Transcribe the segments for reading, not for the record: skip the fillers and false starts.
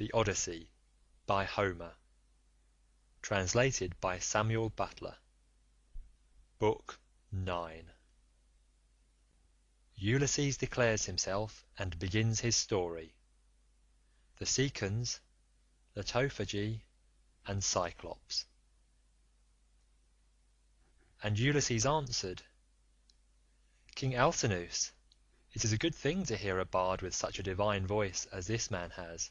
The Odyssey by Homer. Translated by Samuel Butler. Book 9. Ulysses declares himself and begins his story. The Cicons, the Tophagy, and Cyclops. And Ulysses answered, King Alcinous, it is a good thing to hear a bard with such a divine voice as this man has.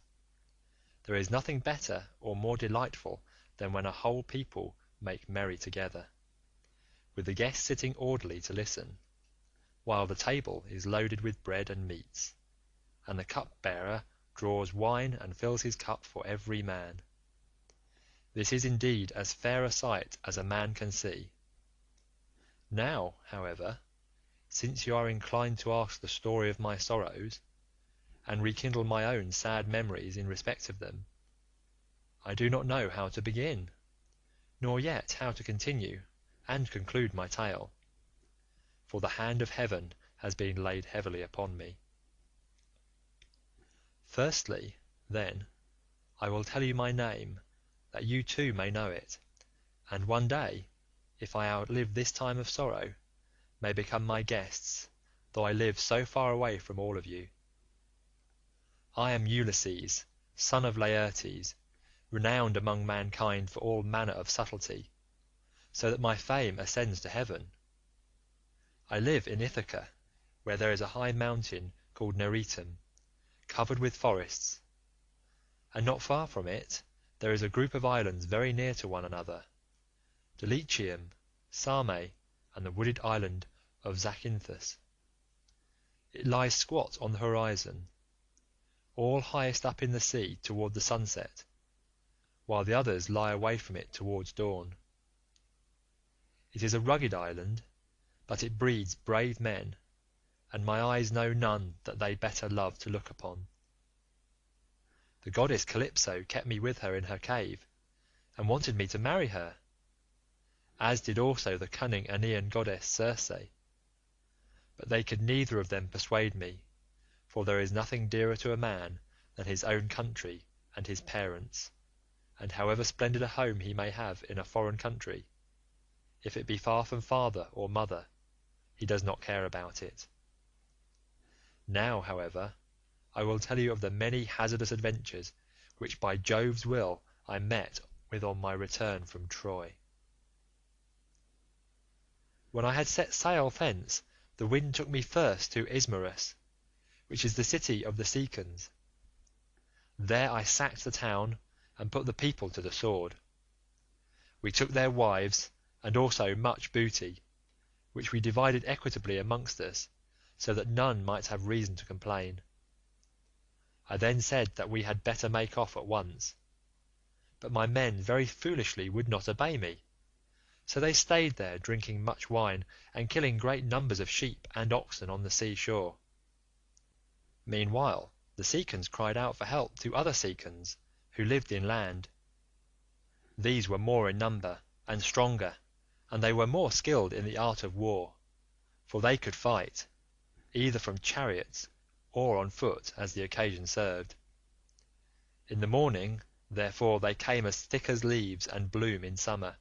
There is nothing better or more delightful than when a whole people make merry together, with the guests sitting orderly to listen, while the table is loaded with bread and meats, and the cup-bearer draws wine and fills his cup for every man. This is indeed as fair a sight as a man can see. Now, however, since you are inclined to ask the story of my sorrows, and rekindle my own sad memories in respect of them, I do not know how to begin, nor yet how to continue and conclude my tale, for the hand of heaven has been laid heavily upon me. Firstly, then, I will tell you my name, that you too may know it, and one day, if I outlive this time of sorrow, may become my guests, though I live so far away from all of you. I am Ulysses, son of Laertes, renowned among mankind for all manner of subtlety, so that my fame ascends to heaven. I live in Ithaca, where there is a high mountain called Neritum, covered with forests, and not far from it there is a group of islands very near to one another, Dulichium, Same, and the wooded island of Zacynthus. It lies squat on the horizon, all highest up in the sea toward the sunset, while the others lie away from it towards dawn. It is a rugged island, but it breeds brave men, and my eyes know none that they better love to look upon. The goddess Calypso kept me with her in her cave, and wanted me to marry her, as did also the cunning Aeaean goddess Circe, but they could neither of them persuade me, for there is nothing dearer to a man than his own country and his parents, and however splendid a home he may have in a foreign country, if it be far from father or mother, he does not care about it. Now, however, I will tell you of the many hazardous adventures which by Jove's will I met with on my return from Troy. When I had set sail thence, the wind took me first to Ismarus, which is the city of the Cicons. There I sacked the town and put the people to the sword. We took their wives and also much booty, which we divided equitably amongst us, so that none might have reason to complain. I then said that we had better make off at once, but my men very foolishly would not obey me, so they stayed there drinking much wine and killing great numbers of sheep and oxen on the sea shore. Meanwhile the Cicons cried out for help to other Cicons who lived inland. These were more in number and stronger, and they were more skilled in the art of war, for they could fight, either from chariots or on foot as the occasion served. In the morning, therefore, they came as thick as leaves and bloom in summer,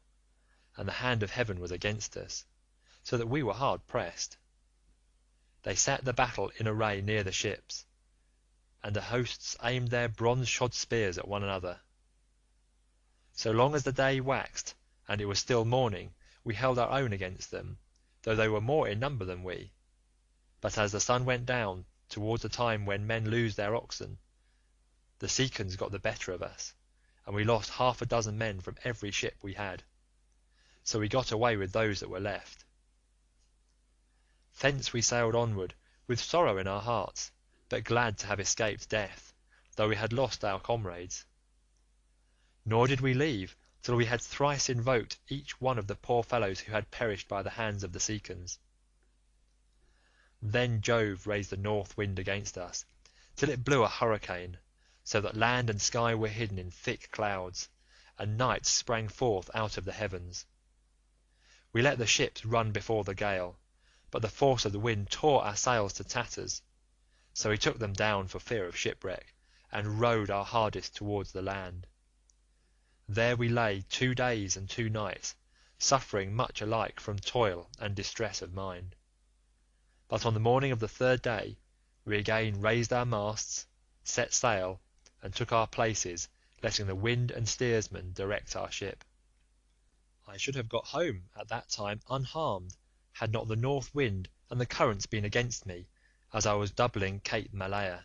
and the hand of heaven was against us, so that we were hard pressed. They set the battle in array near the ships, and the hosts aimed their bronze-shod spears at one another. So long as the day waxed and it was still morning, we held our own against them, though they were more in number than we. But as the sun went down towards the time when men lose their oxen, the Cicons got the better of us, and we lost 6 men from every ship we had, so we got away with those that were left. Thence we sailed onward with sorrow in our hearts, but glad to have escaped death, though we had lost our comrades. Nor did we leave till we had thrice invoked each one of the poor fellows who had perished by the hands of the Cicons. Then Jove raised the north wind against us, till it blew a hurricane, so that land and sky were hidden in thick clouds, and night sprang forth out of the heavens. We let the ships run before the gale, but the force of the wind tore our sails to tatters, so we took them down for fear of shipwreck, and rowed our hardest towards the land. There we lay 2 days and 2 nights, suffering much alike from toil and distress of mind. But on the morning of the 3rd day we again raised our masts, set sail, and took our places, letting the wind and steersman direct our ship. I should have got home at that time unharmed, had not the north wind and the currents been against me, as I was doubling Cape Malea,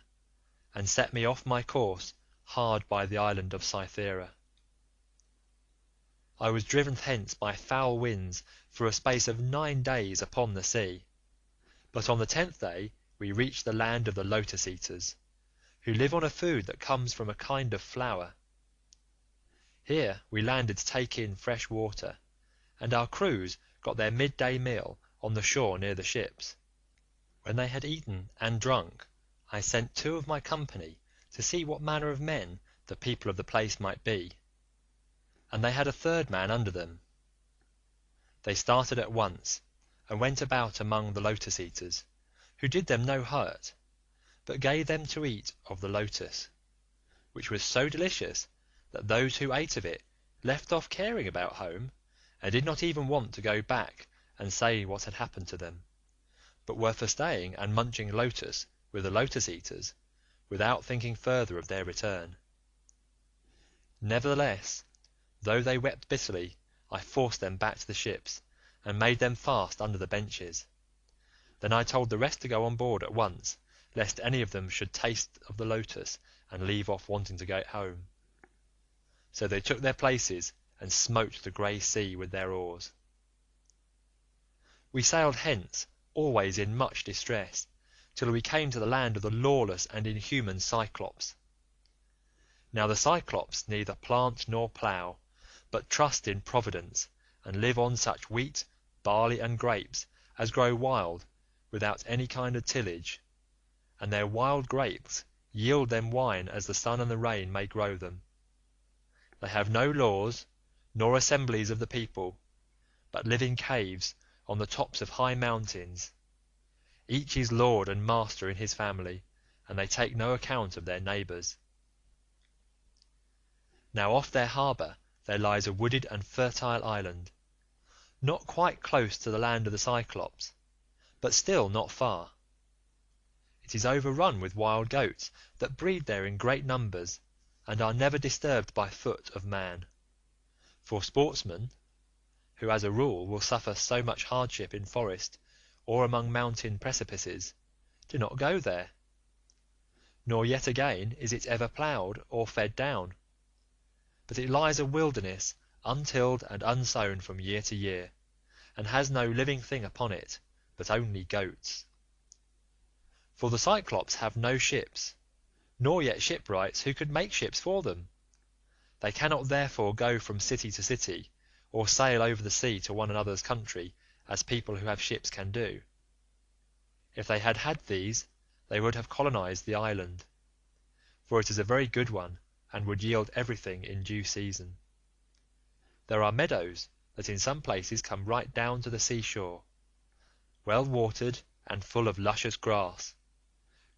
and set me off my course hard by the island of Cythera. I was driven hence by foul winds for a space of 9 days upon the sea, but on the 10th day we reached the land of the Lotus eaters, who live on a food that comes from a kind of flower. Here we landed to take in fresh water, and our crews got their midday meal on the shore near the ships. When they had eaten and drunk, I sent 2 of my company to see what manner of men the people of the place might be, and they had a 3rd man under them. They started at once, and went about among the lotus eaters, who did them no hurt, but gave them to eat of the lotus, which was so delicious that those who ate of it left off caring about home, and did not even want to go back and say what had happened to them, but were for staying and munching lotus with the lotus eaters, without thinking further of their return. Nevertheless, though they wept bitterly, I forced them back to the ships, and made them fast under the benches. Then I told the rest to go on board at once, lest any of them should taste of the lotus and leave off wanting to go home. So they took their places and smote the grey sea with their oars. We sailed hence, always in much distress, till we came to the land of the lawless and inhuman Cyclops. Now the Cyclops neither plant nor plough, but trust in Providence, and live on such wheat, barley, and grapes as grow wild, without any kind of tillage, and their wild grapes yield them wine as the sun and the rain may grow them. They have no laws, nor assemblies of the people, but live in caves on the tops of high mountains. Each is lord and master in his family, and they take no account of their neighbours. Now off their harbour there lies a wooded and fertile island, not quite close to the land of the Cyclops, but still not far. It is overrun with wild goats that breed there in great numbers, and are never disturbed by foot of man. For sportsmen, who as a rule will suffer so much hardship in forest or among mountain precipices, do not go there, nor yet again is it ever ploughed or fed down, but it lies a wilderness untilled and unsown from year to year, and has no living thing upon it, but only goats. For the Cyclops have no ships, nor yet shipwrights who could make ships for them. They cannot therefore go from city to city, or sail over the sea to one another's country, as people who have ships can do. If they had had these, they would have colonized the island, for it is a very good one, and would yield everything in due season. There are meadows that in some places come right down to the seashore, well watered and full of luscious grass.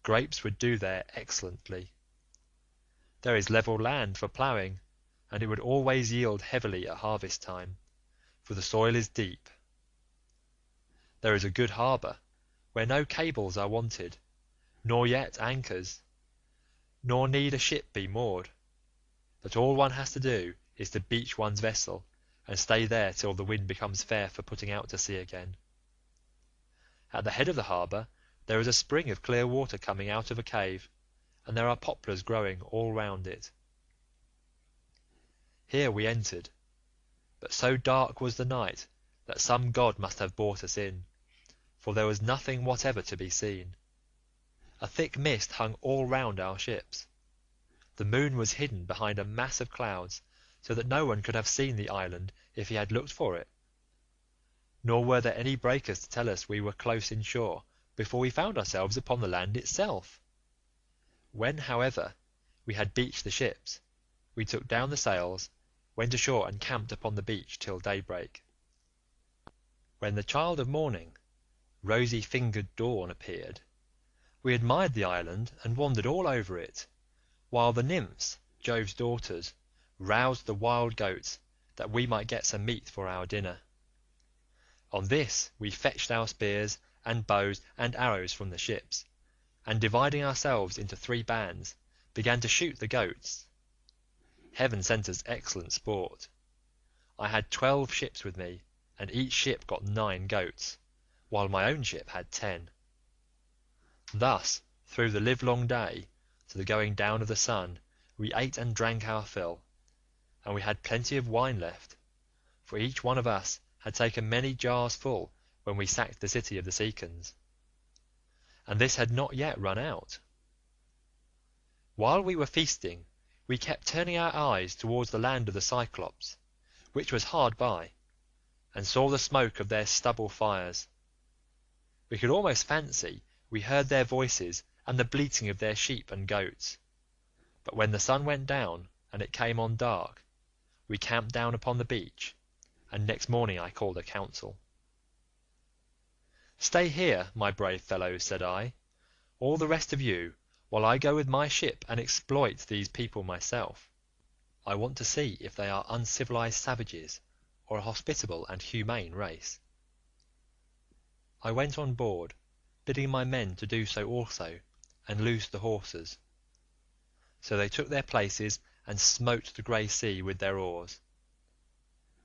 Grapes would do there excellently. There is level land for ploughing, and it would always yield heavily at harvest time, for the soil is deep. There is a good harbour, where no cables are wanted, nor yet anchors, nor need a ship be moored, but all one has to do is to beach one's vessel, and stay there till the wind becomes fair for putting out to sea again. At the head of the harbour there is a spring of clear water coming out of a cave, and there are poplars growing all round it. Here we entered, but so dark was the night that some god must have brought us in, for there was nothing whatever to be seen. A thick mist hung all round our ships. The moon was hidden behind a mass of clouds, so that no one could have seen the island if he had looked for it, nor were there any breakers to tell us we were close in shore before we found ourselves upon the land itself. When, however, we had beached the ships, we took down the sails, went ashore and camped upon the beach till daybreak. When the child of morning, rosy-fingered dawn, appeared, we admired the island and wandered all over it, while the nymphs, Jove's daughters, roused the wild goats that we might get some meat for our dinner. On this we fetched our spears and bows and arrows from the ships, and dividing ourselves into 3 bands, began to shoot the goats. Heaven sent us excellent sport. I had 12 ships with me, and each ship got 9 goats, while my own ship had 10. Thus through the livelong day to the going down of the sun we ate and drank our fill, and we had plenty of wine left, for each one of us had taken many jars full when we sacked the city of the Cicons, and this had not yet run out. While we were feasting, we kept turning our eyes towards the land of the Cyclops, which was hard by, and saw the smoke of their stubble fires. We could almost fancy we heard their voices and the bleating of their sheep and goats. But when the sun went down and it came on dark, we camped down upon the beach, and next morning I called a council. "Stay here, my brave fellows," said I, "all the rest of you, while I go with my ship and exploit these people myself. I want to see if they are uncivilized savages or a hospitable and humane race." I went on board, bidding my men to do so also, and loosed the hawsers. So they took their places and smote the grey sea with their oars.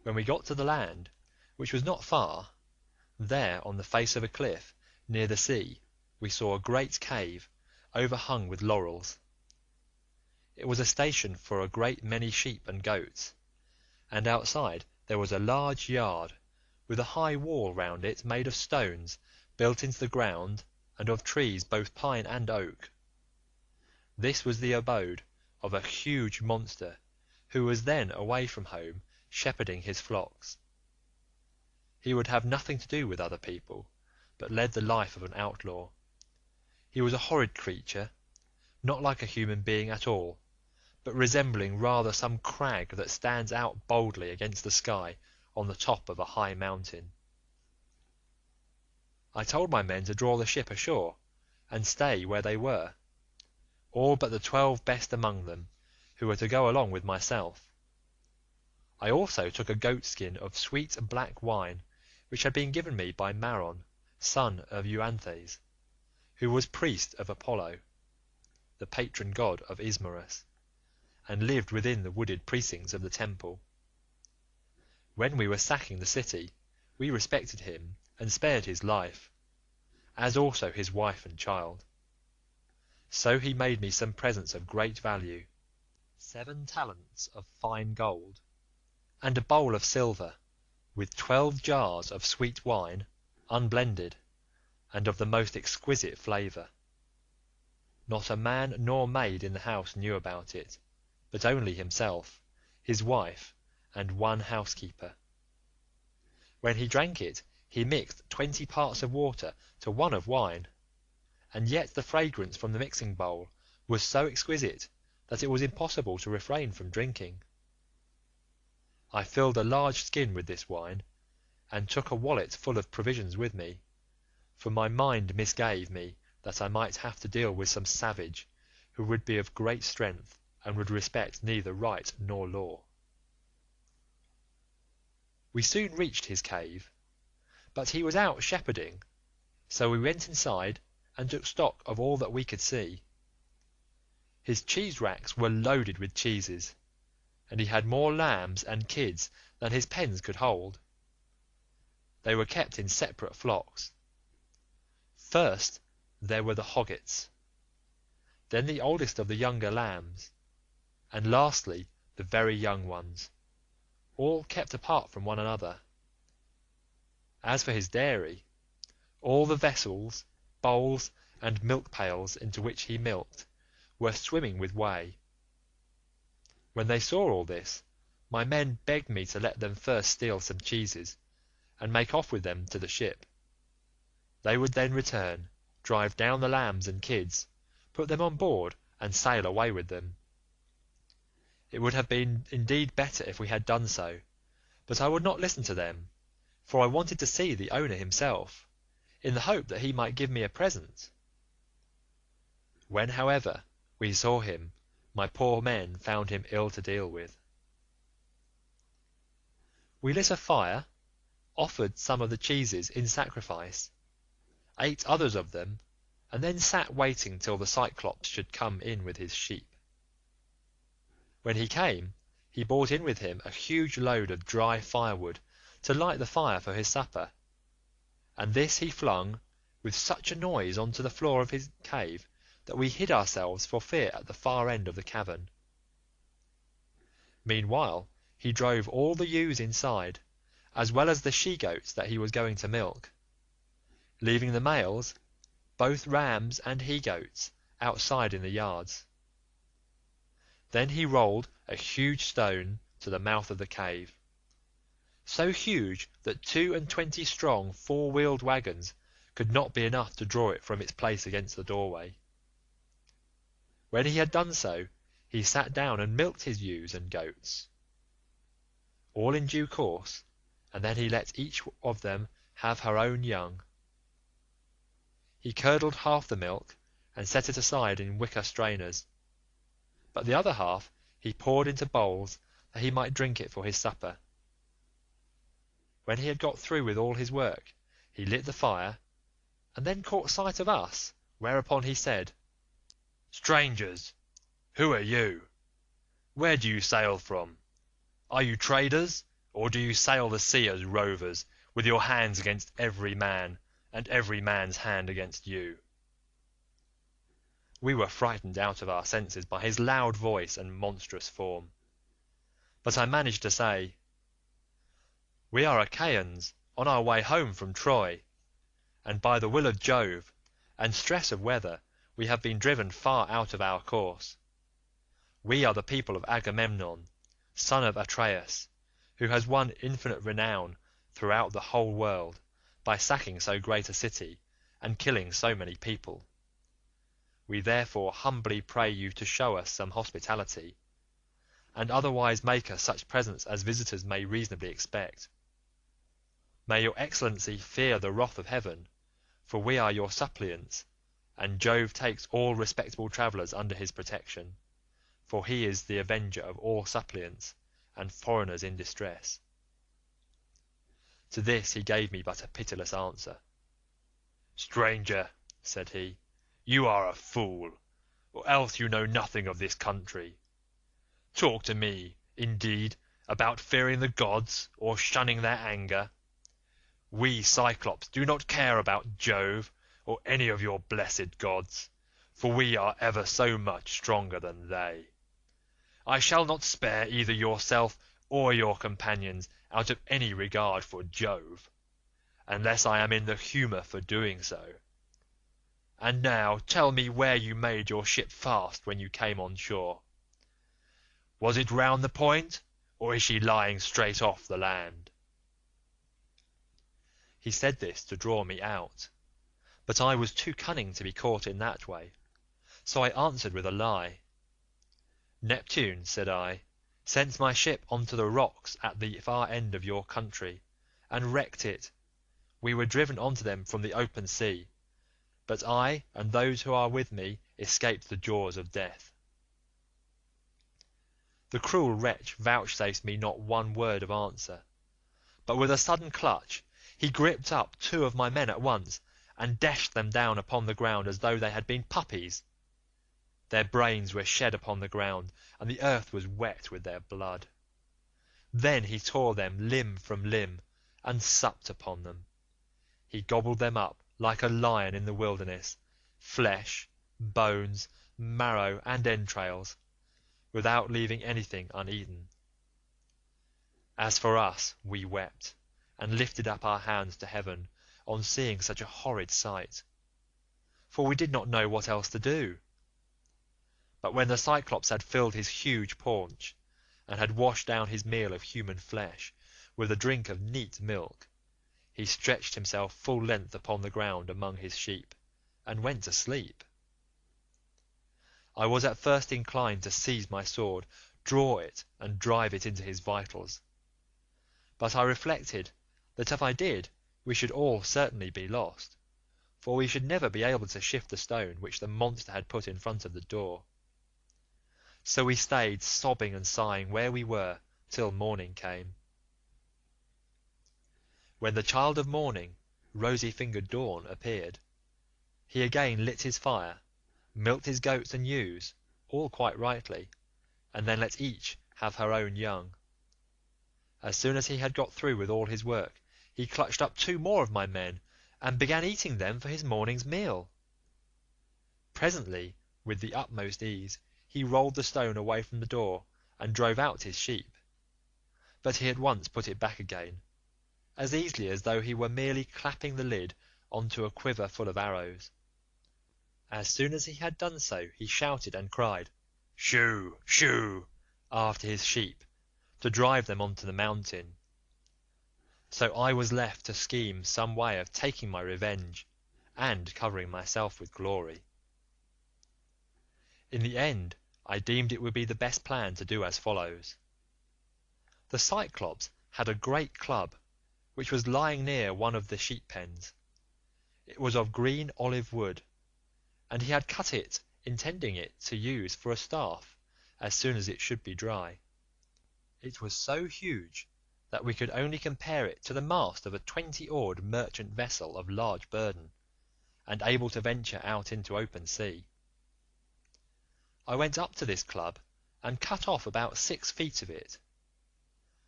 When we got to the land, which was not far, there on the face of a cliff near the sea we saw a great cave overhung with laurels. It was a station for a great many sheep and goats, and outside there was a large yard with a high wall round it made of stones built into the ground and of trees both pine and oak. This was the abode of a huge monster who was then away from home shepherding his flocks. He would have nothing to do with other people, but led the life of an outlaw. He was a horrid creature, not like a human being at all, but resembling rather some crag that stands out boldly against the sky on the top of a high mountain. I told my men to draw the ship ashore and stay where they were, all but the 12 best among them, who were to go along with myself. I also took a goat skin of sweet black wine which had been given me by Maron, son of Euanthes, who was priest of Apollo, the patron god of Ismarus, and lived within the wooded precincts of the temple. When we were sacking the city, we respected him and spared his life, as also his wife and child. So he made me some presents of great value, 7 talents of fine gold, and a bowl of silver, with 12 jars of sweet wine, unblended, and of the most exquisite flavour. Not a man nor maid in the house knew about it, but only himself, his wife, and 1 housekeeper. When he drank it, he mixed 20 parts of water to 1 of wine, and yet the fragrance from the mixing bowl was so exquisite that it was impossible to refrain from drinking. I filled a large skin with this wine, and took a wallet full of provisions with me, for my mind misgave me that I might have to deal with some savage who would be of great strength and would respect neither right nor law. We soon reached his cave, but he was out shepherding, so we went inside and took stock of all that we could see. His cheese racks were loaded with cheeses, and he had more lambs and kids than his pens could hold. They were kept in separate flocks. First there were the hoggets, then the oldest of the younger lambs, and lastly the very young ones, all kept apart from one another. As for his dairy, all the vessels, bowls, and milk pails into which he milked were swimming with whey. When they saw all this, my men begged me to let them first steal some cheeses, and make off with them to the ship. They would then return, drive down the lambs and kids, put them on board, and sail away with them. It would have been indeed better if we had done so, but I would not listen to them, for I wanted to see the owner himself, in the hope that he might give me a present. When, however, we saw him, my poor men found him ill to deal with. We lit a fire, offered some of the cheeses in sacrifice, ate others of them, and then sat waiting till the Cyclops should come in with his sheep. When he came, he brought in with him a huge load of dry firewood to light the fire for his supper, and this he flung with such a noise on to the floor of his cave that we hid ourselves for fear at the far end of the cavern. Meanwhile he drove all the ewes inside, as well as the she-goats that he was going to milk, leaving the males, both rams and he-goats, outside in the yards. Then he rolled a huge stone to the mouth of the cave, so huge that 22 strong 4-wheeled wagons could not be enough to draw it from its place against the doorway. When he had done so, he sat down and milked his ewes and goats, all in due course, and then he let each of them have her own young. He curdled half the milk and set it aside in wicker strainers, but the other half he poured into bowls that he might drink it for his supper. When he had got through with all his work, he lit the fire, and then caught sight of us, whereupon he said, "Strangers, who are you? Where do you sail from? Are you traders, or do you sail the sea as rovers, with your hands against every man, and every man's hand against you?" We were frightened out of our senses by his loud voice and monstrous form, but I managed to say, "We are Achaeans on our way home from Troy, and by the will of Jove and stress of weather we have been driven far out of our course. We are the people of Agamemnon, son of Atreus, who has won infinite renown throughout the whole world by sacking so great a city and killing so many people. We therefore humbly pray you to show us some hospitality, and otherwise make us such presents as visitors may reasonably expect. May your excellency fear the wrath of heaven, for we are your suppliants, and Jove takes all respectable travellers under his protection, for he is the avenger of all suppliants and foreigners in distress." To this he gave me but a pitiless answer. "Stranger," said he, "you are a fool, or else you know nothing of this country. Talk to me, indeed, about fearing the gods or shunning their anger. We Cyclops do not care about Jove or any of your blessed gods, for we are ever so much stronger than they. I shall not spare either yourself or your companions out of any regard for Jove, unless I am in the humour for doing so. And now tell me where you made your ship fast when you came on shore. Was it round the point, or is she lying straight off the land?" He said this to draw me out, but I was too cunning to be caught in that way, so I answered with a lie. "Neptune," said I, "sent my ship on to the rocks at the far end of your country, and wrecked it. We were driven on to them from the open sea, but I and those who are with me escaped the jaws of death." The cruel wretch vouchsafed me not one word of answer, but with a sudden clutch he gripped up 2 of my men at once, and dashed them down upon the ground as though they had been puppies. Their brains were shed upon the ground, and the earth was wet with their blood. Then he tore them limb from limb, and supped upon them. He gobbled them up like a lion in the wilderness, flesh, bones, marrow, and entrails, without leaving anything uneaten. As for us, we wept, and lifted up our hands to heaven on seeing such a horrid sight, for we did not know what else to do. But when the Cyclops had filled his huge paunch, and had washed down his meal of human flesh with a drink of neat milk, he stretched himself full length upon the ground among his sheep, and went to sleep. I was at first inclined to seize my sword, draw it, and drive it into his vitals, but I reflected that if I did we should all certainly be lost, for we should never be able to shift the stone which the monster had put in front of the door. So we stayed sobbing and sighing where we were till morning came. When the child of morning, rosy-fingered Dawn, appeared, he again lit his fire, milked his goats and ewes, all quite rightly, and then let each have her own young. As soon as he had got through with all his work, he clutched up 2 more of my men, and began eating them for his morning's meal. Presently, with the utmost ease, he rolled the stone away from the door, and drove out his sheep, but he at once put it back again, as easily as though he were merely clapping the lid on to a quiver full of arrows. As soon as he had done so, he shouted and cried, "Shoo! Shoo!" after his sheep, to drive them on to the mountain. So I was left to scheme some way of taking my revenge, and covering myself with glory. In the end, I deemed it would be the best plan to do as follows. The Cyclops had a great club, which was lying near one of the sheep pens. It was of green olive wood, and he had cut it, intending it to use for a staff as soon as it should be dry. It was so huge that we could only compare it to the mast of a 20-oared merchant vessel of large burden, and able to venture out into open sea. I went up to this club and cut off about 6 feet of it.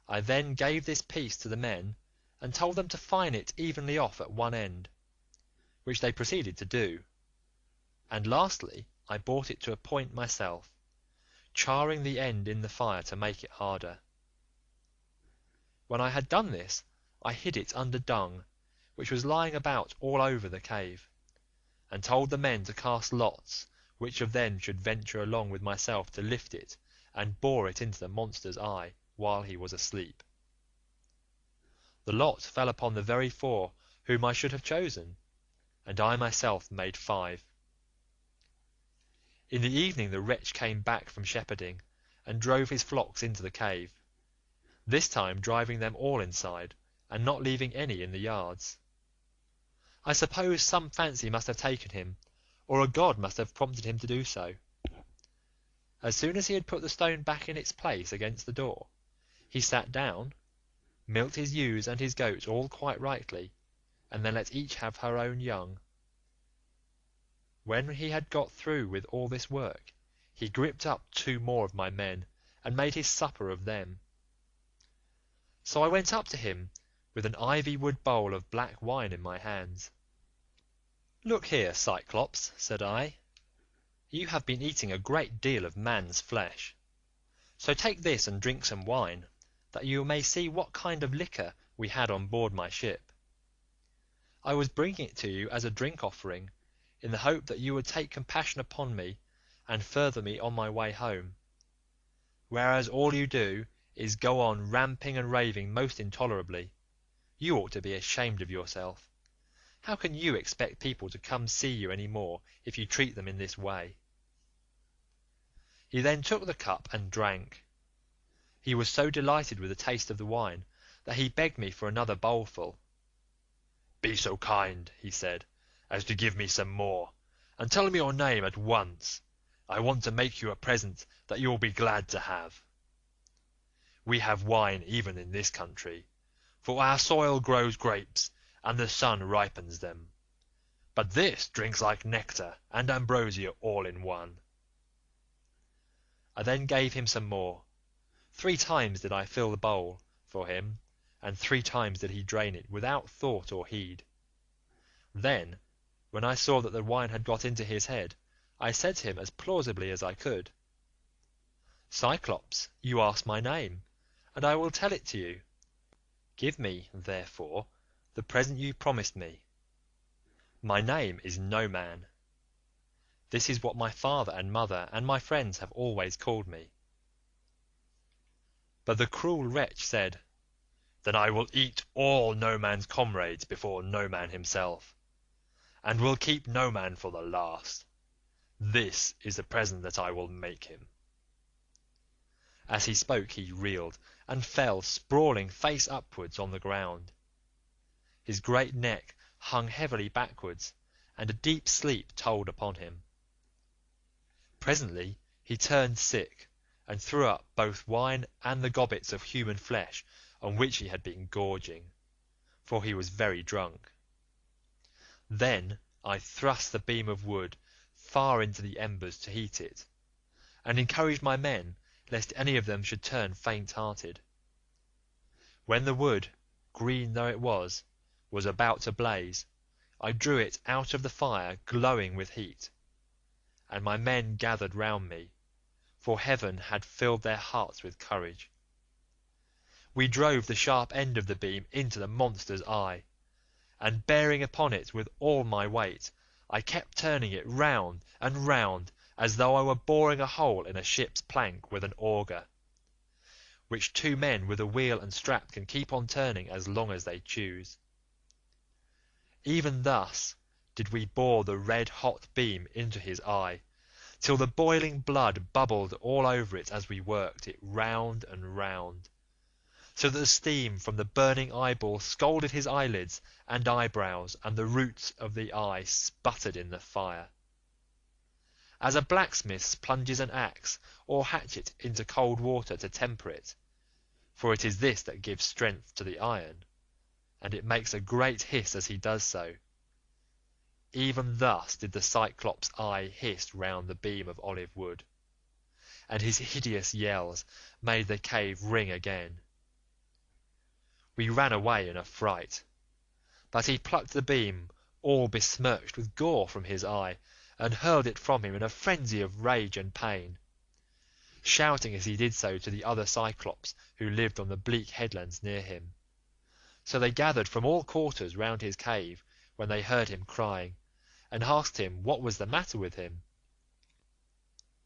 I then gave this piece to the men, and told them to fine it evenly off at one end, which they proceeded to do, and lastly I brought it to a point myself, charring the end in the fire to make it harder. When I had done this, I hid it under dung, which was lying about all over the cave, and told the men to cast lots which of them should venture along with myself to lift it and bore it into the monster's eye while he was asleep. The lot fell upon the very 4 whom I should have chosen, and I myself made 5. In the evening the wretch came back from shepherding, and drove his flocks into the cave, this time driving them all inside, and not leaving any in the yards. I suppose some fancy must have taken him, or a god must have prompted him to do so. As soon as he had put the stone back in its place against the door, he sat down, milked his ewes and his goats all quite rightly, and then let each have her own young. When he had got through with all this work, he gripped up 2 more of my men, and made his supper of them. So I went up to him with an ivy-wood bowl of black wine in my hands. "Look here, Cyclops," said I, "you have been eating a great deal of man's flesh, so take this and drink some wine, that you may see what kind of liquor we had on board my ship. I was bringing it to you as a drink offering, in the hope that you would take compassion upon me, and further me on my way home, whereas all you do is go on ramping and raving most intolerably. You ought to be ashamed of yourself. How can you expect people to come see you any more if you treat them in this way?" He then took the cup and drank. He was so delighted with the taste of the wine that he begged me for another bowlful. "Be so kind," he said, "as to give me some more, and tell me your name at once. I want to make you a present that you will be glad to have. We have wine even in this country, for our soil grows grapes, and the sun ripens them, but this drinks like nectar and ambrosia all in one." I then gave him some more. 3 times did I fill the bowl for him, and 3 times did he drain it without thought or heed. Then, when I saw that the wine had got into his head, I said to him as plausibly as I could, "Cyclops, you ask my name, and I will tell it to you. Give me, therefore, the present you promised me. My name is No Man. This is what my father and mother and my friends have always called me." But the cruel wretch said, "Then I will eat all No Man's comrades before No Man himself, and will keep No Man for the last. This is the present that I will make him." As he spoke he reeled, and fell sprawling face upwards on the ground. His great neck hung heavily backwards, and a deep sleep told upon him. Presently he turned sick, and threw up both wine and the gobbets of human flesh on which he had been gorging, for he was very drunk. Then I thrust the beam of wood far into the embers to heat it, and encouraged my men lest any of them should turn faint-hearted. When the wood, green though it was about to blaze, I drew it out of the fire glowing with heat, and my men gathered round me, for heaven had filled their hearts with courage. We drove the sharp end of the beam into the monster's eye, and bearing upon it with all my weight, I kept turning it round and round as though I were boring a hole in a ship's plank with an auger, which 2 men with a wheel and strap can keep on turning as long as they choose. Even thus did we bore the red-hot beam into his eye, till the boiling blood bubbled all over it as we worked it round and round, so that the steam from the burning eyeball scalded his eyelids and eyebrows, and the roots of the eye sputtered in the fire. As a blacksmith plunges an axe or hatchet into cold water to temper it, for it is this that gives strength to the iron, and it makes a great hiss as he does so, even thus did the Cyclops' eye hiss round the beam of olive wood, and his hideous yells made the cave ring again. We ran away in a fright, but he plucked the beam all besmirched with gore from his eye, and hurled it from him in a frenzy of rage and pain, shouting as he did so to the other Cyclops who lived on the bleak headlands near him. So they gathered from all quarters round his cave when they heard him crying, and asked him what was the matter with him.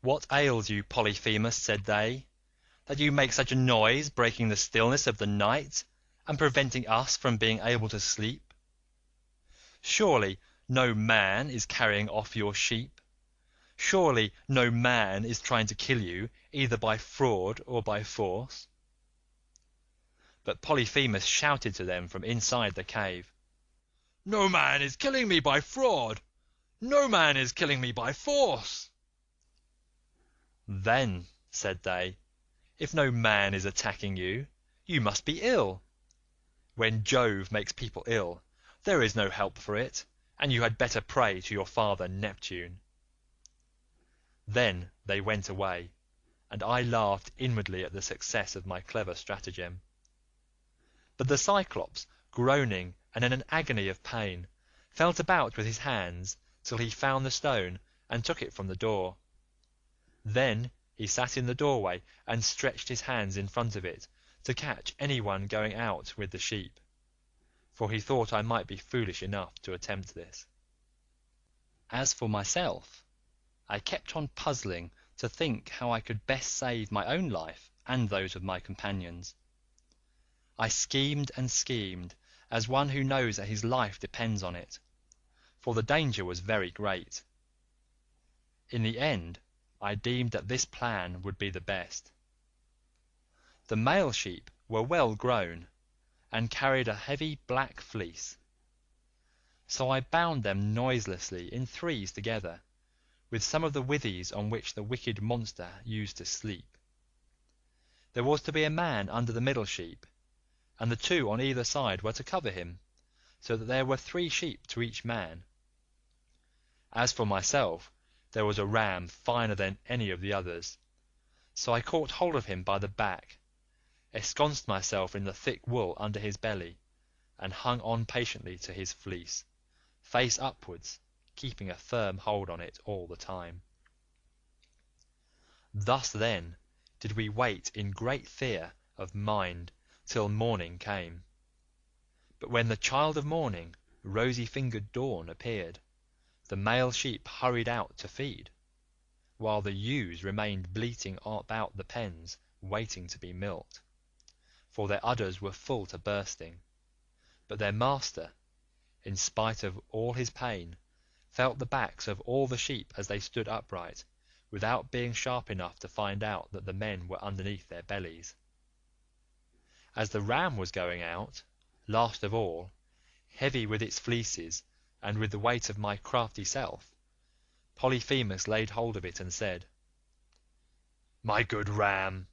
"What ails you, Polyphemus," said they, "that you make such a noise, breaking the stillness of the night, and preventing us from being able to sleep? Surely no man is carrying off your sheep. Surely no man is trying to kill you either by fraud or by force." But Polyphemus shouted to them from inside the cave, "No man is killing me by fraud, no man is killing me by force." "Then," said they, "if no man is attacking you, you must be ill. When Jove makes people ill, there is no help for it, and you had better pray to your father Neptune." Then they went away, and I laughed inwardly at the success of my clever stratagem. But the Cyclops, groaning and in an agony of pain, felt about with his hands till he found the stone and took it from the door. Then he sat in the doorway and stretched his hands in front of it to catch any one going out with the sheep, for he thought I might be foolish enough to attempt this. As for myself, I kept on puzzling to think how I could best save my own life and those of my companions. I schemed and schemed as one who knows that his life depends on it, for the danger was very great. In the end I deemed that this plan would be the best. The male sheep were well grown, and carried a heavy black fleece, so I bound them noiselessly in threes together, with some of the withies on which the wicked monster used to sleep. There was to be a man under the middle sheep, and the 2 on either side were to cover him, so that there were 3 sheep to each man. As for myself, there was a ram finer than any of the others, so I caught hold of him by the back, ensconced myself in the thick wool under his belly, and hung on patiently to his fleece, face upwards, keeping a firm hold on it all the time. Thus then did we wait in great fear of mind till morning came. But when the child of morning, rosy-fingered Dawn, appeared, the male sheep hurried out to feed, while the ewes remained bleating about the pens waiting to be milked, for their udders were full to bursting. But their master, in spite of all his pain, felt the backs of all the sheep as they stood upright, without being sharp enough to find out that the men were underneath their bellies. As the ram was going out, last of all, heavy with its fleeces and with the weight of my crafty self, Polyphemus laid hold of it and said, my good ram,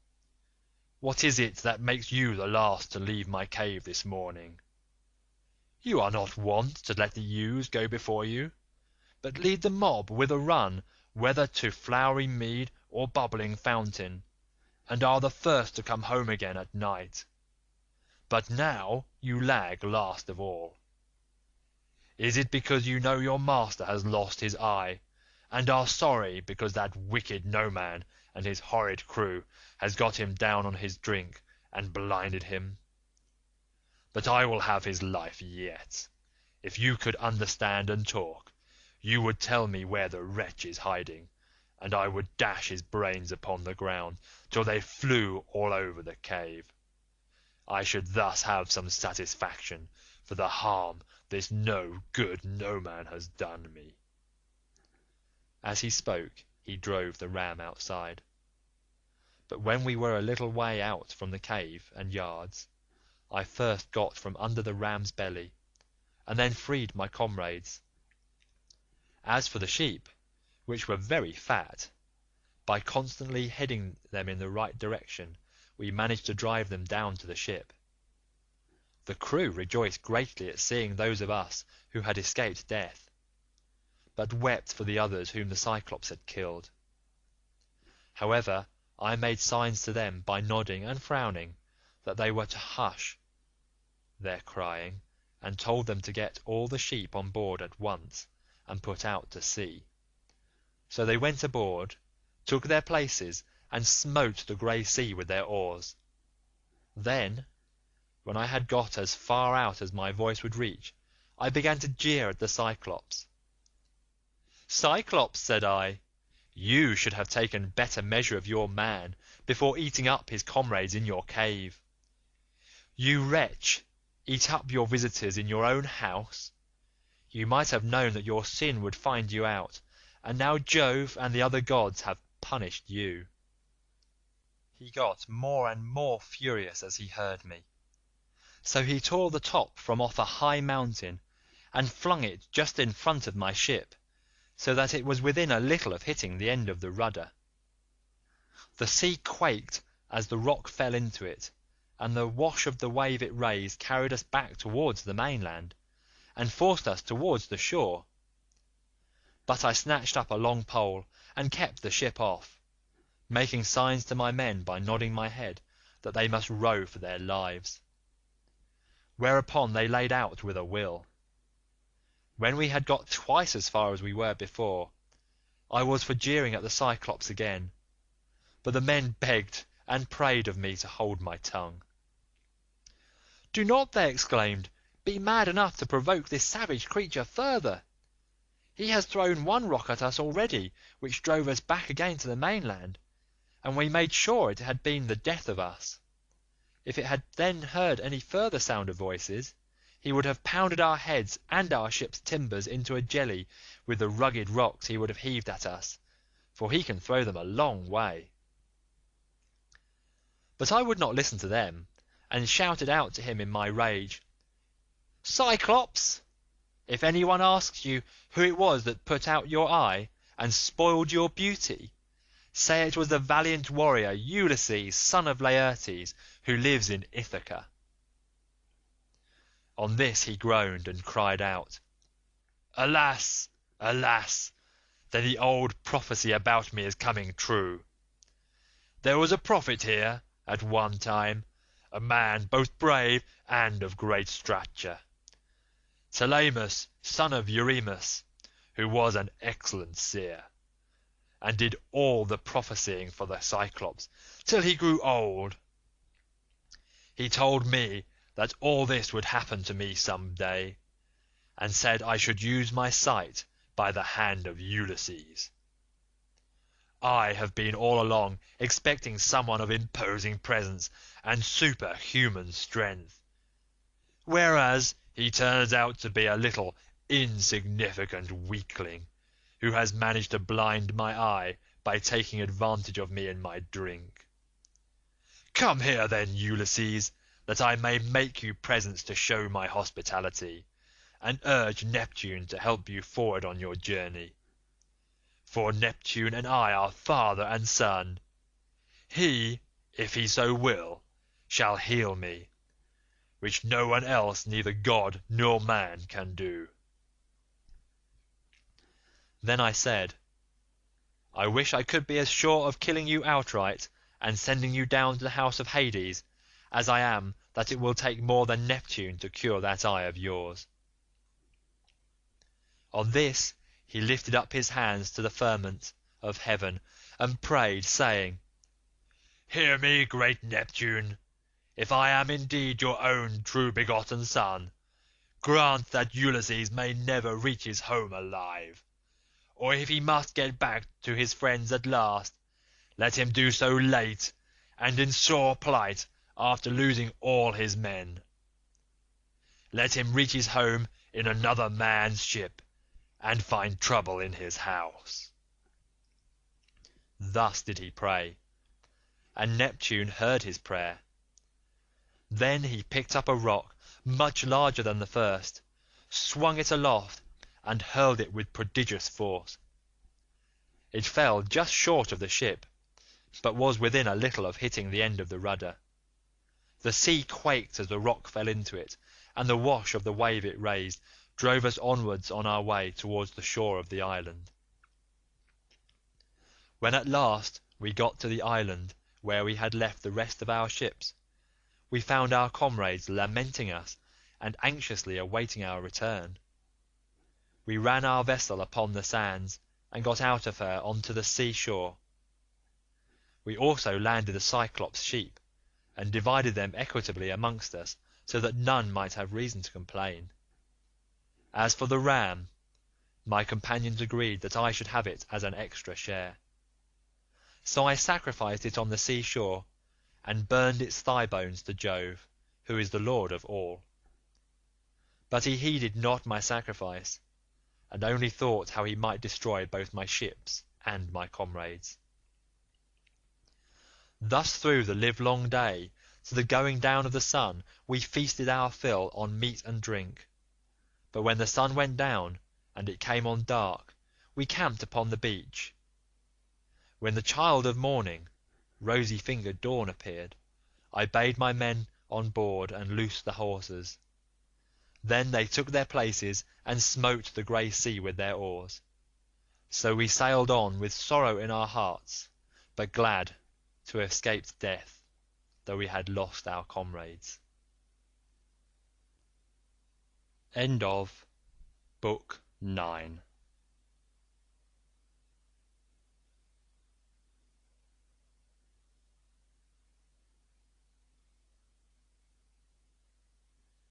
what is it that makes you the last to leave my cave this morning? You are not wont to let the ewes go before you, but lead the mob with a run, whether to flowery mead or bubbling fountain, and are the first to come home again at night. But now you lag last of all. Is it because you know your master has lost his eye, and are sorry because that wicked No-Man and his horrid crew has got him down on his drink and blinded him? But I will have his life yet. If you could understand and talk, you would tell me where the wretch is hiding, and I would dash his brains upon the ground till they flew all over the cave. I should thus have some satisfaction for the harm this no good No-Man has done me." As he spoke he drove the ram outside. But when we were a little way out from the cave and yards, I first got from under the ram's belly, and then freed my comrades. As for the sheep, which were very fat, by constantly heading them in the right direction we managed to drive them down to the ship. The crew rejoiced greatly at seeing those of us who had escaped death, but wept for the others whom the Cyclops had killed. However, I made signs to them by nodding and frowning that they were to hush their crying, and told them to get all the sheep on board at once and put out to sea. So they went aboard, took their places, and smote the grey sea with their oars. Then, when I had got as far out as my voice would reach, I began to jeer at the Cyclops. "Cyclops," said I, "you should have taken better measure of your man before eating up his comrades in your cave. You wretch, eat up your visitors in your own house? You might have known that your sin would find you out, and now Jove and the other gods have punished you." He got more and more furious as he heard me, so he tore the top from off a high mountain and flung it just in front of my ship, so that it was within a little of hitting the end of the rudder. The sea quaked as the rock fell into it, and the wash of the wave it raised carried us back towards the mainland, and forced us towards the shore. But I snatched up a long pole and kept the ship off, making signs to my men by nodding my head that they must row for their lives. Whereupon they laid out with a will. When we had got twice as far as we were before, I was for jeering at the Cyclops again, but the men begged and prayed of me to hold my tongue. "Do not," they exclaimed, "be mad enough to provoke this savage creature further. He has thrown one rock at us already which drove us back again to the mainland, and we made sure it had been the death of us. If it had then heard any further sound of voices, he would have pounded our heads and our ship's timbers into a jelly with the rugged rocks he would have heaved at us, for he can throw them a long way." But I would not listen to them, and shouted out to him in my rage, "Cyclops, if any one asks you who it was that put out your eye and spoiled your beauty, say it was the valiant warrior Ulysses, son of Laertes, who lives in Ithaca." On this he groaned and cried out, "Alas, alas, then the old prophecy about me is coming true. There was a prophet here at one time, a man both brave and of great stature, Telemus, son of Eurymus, who was an excellent seer, and did all the prophesying for the Cyclops till he grew old. He told me that all this would happen to me some day, and said I should use my sight by the hand of Ulysses. I have been all along expecting someone of imposing presence and superhuman strength, whereas he turns out to be a little insignificant weakling, who has managed to blind my eye by taking advantage of me in my drink. Come here then, Ulysses, that I may make you presents to show my hospitality, and urge Neptune to help you forward on your journey. For Neptune and I are father and son. He, if he so will, shall heal me, which no one else, neither god nor man, can do." Then I said, "I wish I could be as sure of killing you outright and sending you down to the house of Hades as I am that it will take more than Neptune to cure that eye of yours." On this he lifted up his hands to the firmament of heaven and prayed, saying, "Hear me, great Neptune. If I am indeed your own true begotten son, grant that Ulysses may never reach his home alive, or if he must get back to his friends at last, let him do so late and in sore plight after losing all his men. Let him reach his home in another man's ship, and find trouble in his house." Thus did he pray, and Neptune heard his prayer. Then he picked up a rock much larger than the first, swung it aloft, and hurled it with prodigious force. It fell just short of the ship, but was within a little of hitting the end of the rudder. The sea quaked as the rock fell into it, and the wash of the wave it raised drove us onwards on our way towards the shore of the island. When at last we got to the island where we had left the rest of our ships, we found our comrades lamenting us and anxiously awaiting our return. We ran our vessel upon the sands and got out of her on to the sea shore. We also landed the Cyclops' sheep, and divided them equitably amongst us, so that none might have reason to complain. As for the ram, my companions agreed that I should have it as an extra share. So I sacrificed it on the sea shore, and burned its thigh bones to Jove, who is the lord of all. But he heeded not my sacrifice, and only thought how he might destroy both my ships and my comrades. Thus through the livelong day, to the going down of the sun, we feasted our fill on meat and drink. But when the sun went down, and it came on dark, we camped upon the beach. When the child of morning, rosy-fingered Dawn, appeared, I bade my men on board and loose the hawsers. Then they took their places and smote the grey sea with their oars. So we sailed on with sorrow in our hearts, but glad to have escaped death, though we had lost our comrades. End of Book 9.